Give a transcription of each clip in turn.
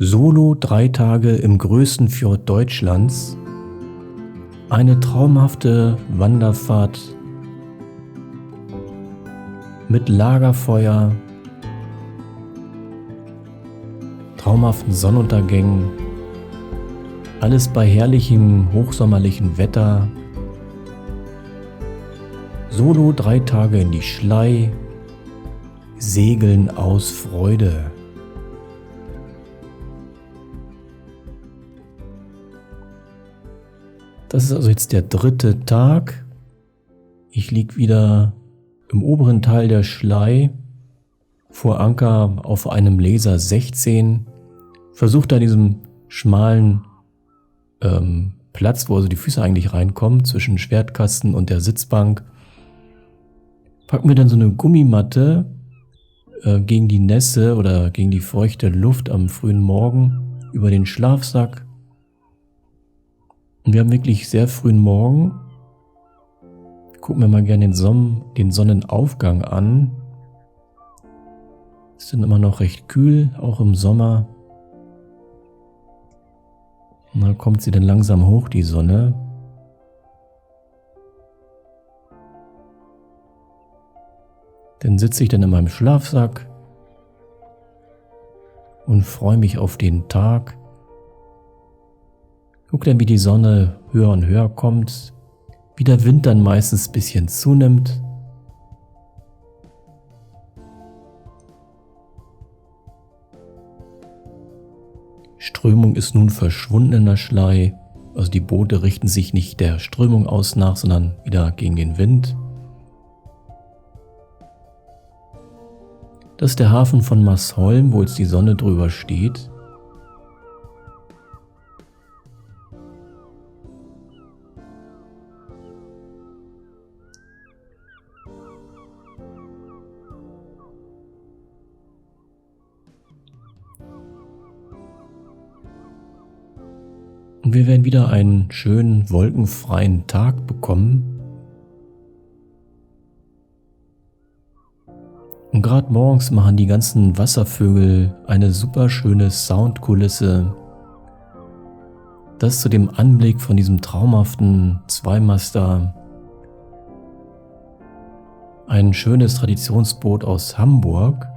Solo 3 Tage im größten Fjord Deutschlands. Eine traumhafte Wanderfahrt mit Lagerfeuer, traumhaften Sonnenuntergängen, alles bei herrlichem hochsommerlichen Wetter. Solo 3 Tage in die Schlei, Segeln aus Freude. Das ist also jetzt der 3. Tag. Ich liege wieder im oberen Teil der Schlei vor Anker auf einem Laser 16. Versuche da diesem schmalen Platz, wo also die Füße eigentlich reinkommen, zwischen Schwertkasten und der Sitzbank. Pack mir dann so eine Gummimatte gegen die Nässe oder gegen die feuchte Luft am frühen Morgen über den Schlafsack. Und wir haben wirklich sehr frühen Morgen. Gucken wir mal gerne den Sonnenaufgang an. Es ist immer noch recht kühl, auch im Sommer. Und dann kommt sie dann langsam hoch, die Sonne. Dann sitze ich dann in meinem Schlafsack und freue mich auf den Tag. Guck dann, wie die Sonne höher und höher kommt, wie der Wind dann meistens ein bisschen zunimmt. Strömung ist nun verschwunden in der Schlei, also die Boote richten sich nicht der Strömung aus nach, sondern wieder gegen den Wind. Das ist der Hafen von Marsholm, wo jetzt die Sonne drüber steht. Und wir werden wieder einen schönen, wolkenfreien Tag bekommen. Und gerade morgens machen die ganzen Wasservögel eine super schöne Soundkulisse. Das zu dem Anblick von diesem traumhaften Zweimaster. Ein schönes Traditionsboot aus Hamburg,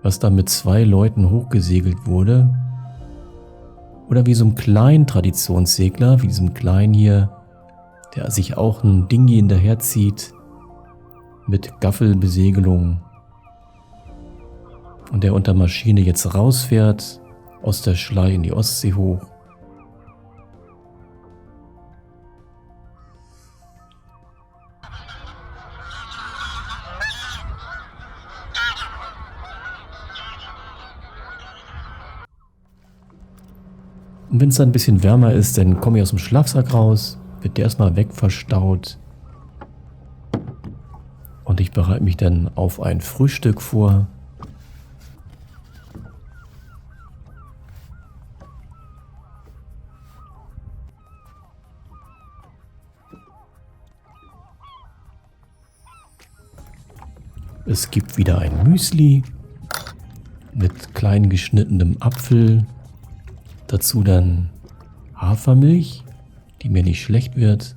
was da mit 2 Leuten hochgesegelt wurde. Oder wie so einem kleinen Traditionssegler, wie diesem kleinen hier, der sich auch ein Dinghy hinterherzieht mit Gaffelbesegelung und der unter Maschine jetzt rausfährt aus der Schlei in die Ostsee hoch. Und wenn es dann ein bisschen wärmer ist, dann komme ich aus dem Schlafsack raus, wird der erstmal wegverstaut und ich bereite mich dann auf ein Frühstück vor. Es gibt wieder ein Müsli mit klein geschnittenem Apfel. Dazu dann Hafermilch, die mir nicht schlecht wird.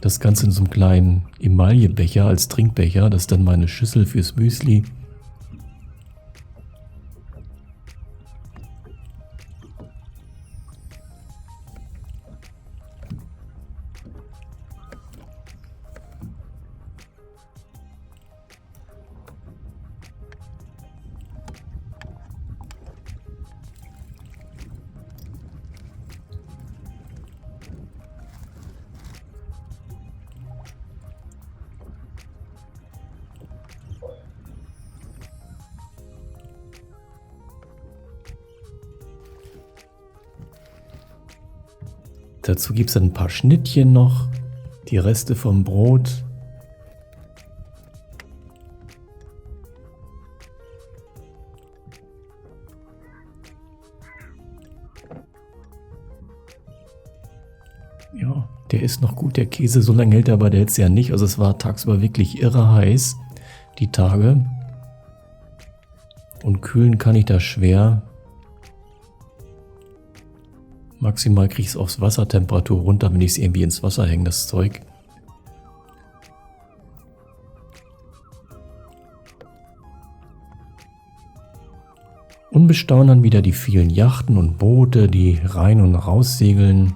Das Ganze in so einem kleinen Emaillebecher als Trinkbecher. Das ist dann meine Schüssel fürs Müsli. Dazu gibt es ein paar Schnittchen noch, die Reste vom Brot. Ja, der ist noch gut, der Käse, so lange hält er aber der jetzt ja nicht. Also es war tagsüber wirklich irre heiß, die Tage. Und kühlen kann ich das schwer. Maximal kriege ich es aufs Wassertemperatur runter, wenn ich es irgendwie ins Wasser hänge, das Zeug. Und bestaunen dann wieder die vielen Yachten und Boote, die rein und raus segeln.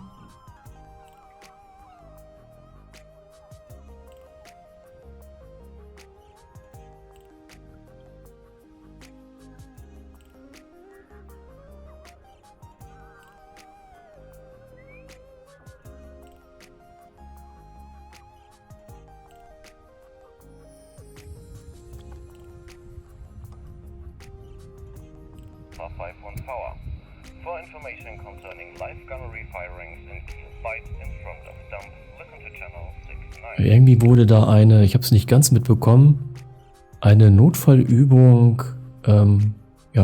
R51 Tower. For information concerning live gunnery firings in Kiel Bight in front of dump, listen to channel 69. Irgendwie wurde da ich habe es nicht ganz mitbekommen, eine Notfallübung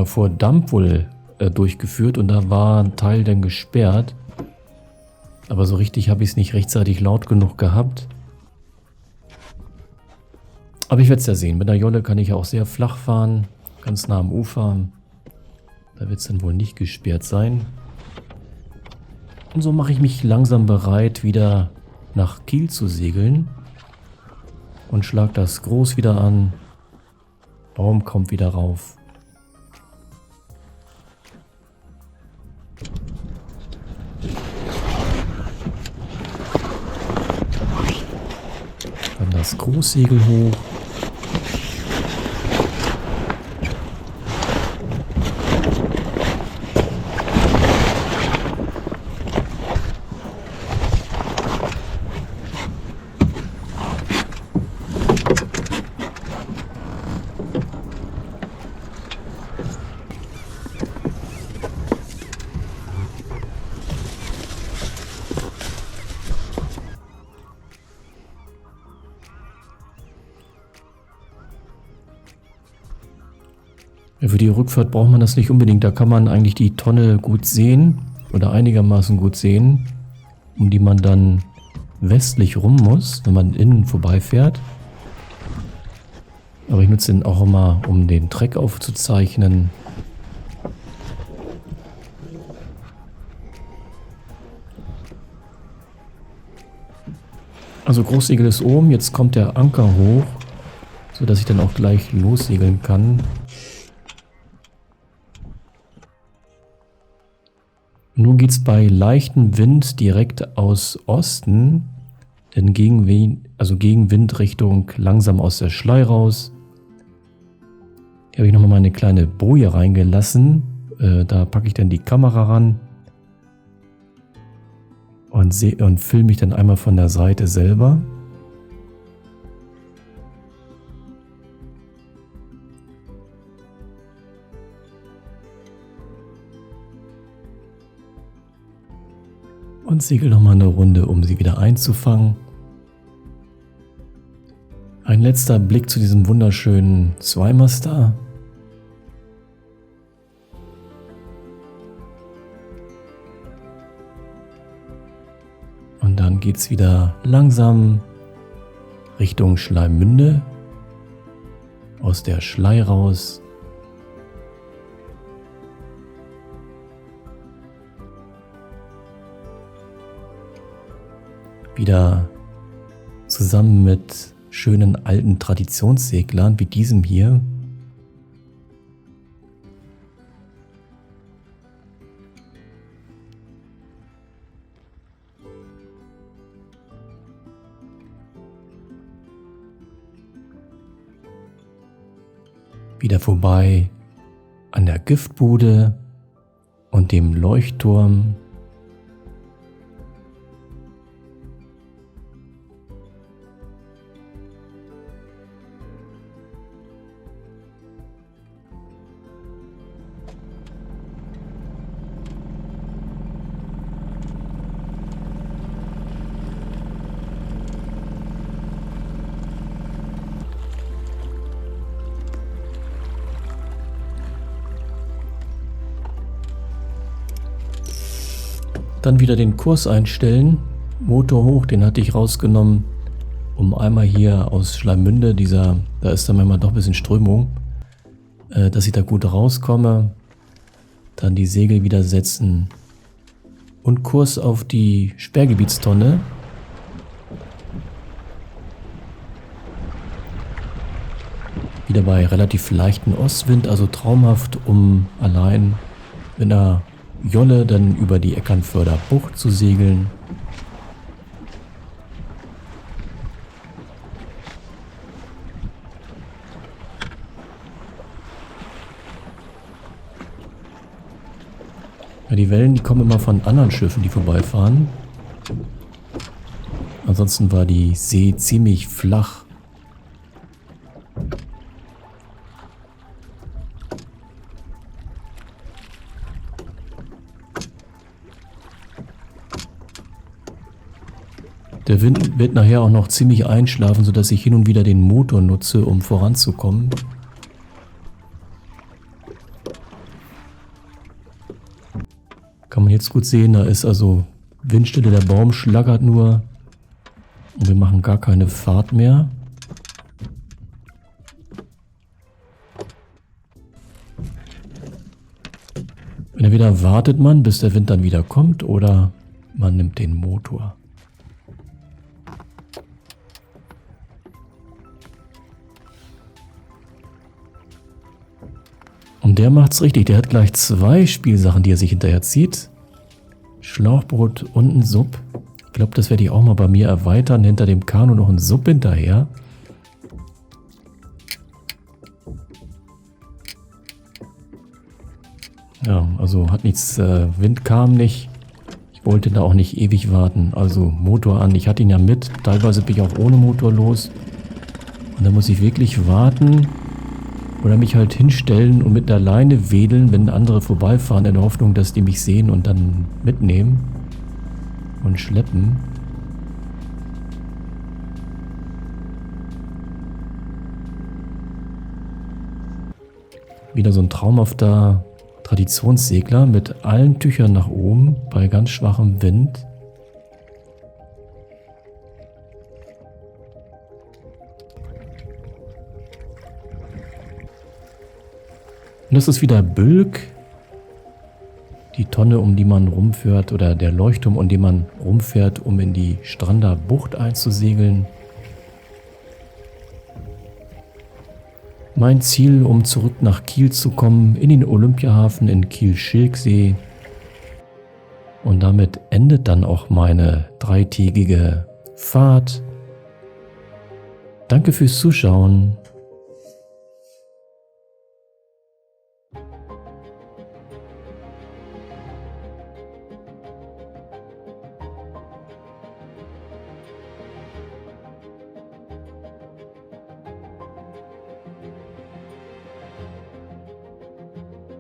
vor Dump wohl durchgeführt und da war ein Teil dann gesperrt. Aber so richtig habe ich es nicht rechtzeitig laut genug gehabt. Aber ich werde es ja sehen. Mit der Jolle kann ich ja auch sehr flach fahren, ganz nah am Ufer. Da wird es dann wohl nicht gesperrt sein. Und so mache ich mich langsam bereit, wieder nach Kiel zu segeln. Und schlag das Groß wieder an. Baum kommt wieder rauf. Dann das Großsegel hoch. Für die Rückfahrt braucht man das nicht unbedingt. Da kann man eigentlich die Tonne gut sehen oder einigermaßen gut sehen, um die man dann westlich rum muss, wenn man innen vorbeifährt. Aber ich nutze den auch immer, um den Treck aufzuzeichnen. Also Großsegel ist oben, jetzt kommt der Anker hoch, sodass ich dann auch gleich lossegeln kann. Nun geht es bei leichtem Wind direkt aus Osten, denn gegen Windrichtung langsam aus der Schlei raus. Hier habe ich nochmal meine kleine Boje reingelassen. Da packe ich dann die Kamera ran und filme mich dann einmal von der Seite selber. Und segel nochmal eine Runde, um sie wieder einzufangen. Ein letzter Blick zu diesem wunderschönen Zweimaster. Und dann geht es wieder langsam Richtung Schleimünde. Aus der Schlei raus. Wieder zusammen mit schönen alten Traditionsseglern wie diesem hier. Wieder vorbei an der Giftbude und dem Leuchtturm. Dann wieder den Kurs einstellen, Motor hoch, den hatte ich rausgenommen, um einmal hier aus Schleimünde, da ist dann manchmal doch ein bisschen Strömung, dass ich da gut rauskomme. Dann die Segel wieder setzen und Kurs auf die Sperrgebietstonne. Wieder bei relativ leichten Ostwind, also traumhaft, um allein mit einer Jolle dann über die Eckernförder Bucht zu segeln. Ja, die Wellen, die kommen immer von anderen Schiffen, die vorbeifahren. Ansonsten war die See ziemlich flach. Der Wind wird nachher auch noch ziemlich einschlafen, sodass ich hin und wieder den Motor nutze, um voranzukommen. Kann man jetzt gut sehen, da ist also Windstille, der Baum schlagert nur und wir machen gar keine Fahrt mehr. Entweder wartet man, bis der Wind dann wieder kommt, oder man nimmt den Motor. Und der macht's richtig. Der hat gleich 2 Spielsachen, die er sich hinterher zieht. Schlauchboot und ein Sub. Ich glaube, das werde ich auch mal bei mir erweitern. Hinter dem Kanu noch ein Sub hinterher. Ja, also hat nichts. Wind kam nicht. Ich wollte da auch nicht ewig warten. Also Motor an. Ich hatte ihn ja mit. Teilweise bin ich auch ohne Motor los. Und da muss ich wirklich warten. Oder mich halt hinstellen und mit der Leine wedeln, wenn andere vorbeifahren, in der Hoffnung, dass die mich sehen und dann mitnehmen und schleppen. Wieder so ein traumhafter Traditionssegler mit allen Tüchern nach oben bei ganz schwachem Wind. Und das ist wieder Bülk, die Tonne, um die man rumfährt, oder der Leuchtturm, um den man rumfährt, um in die Strander Bucht einzusegeln. Mein Ziel, um zurück nach Kiel zu kommen, in den Olympiahafen in Kiel-Schilksee. Und damit endet dann auch meine 3-tägige Fahrt. Danke fürs Zuschauen.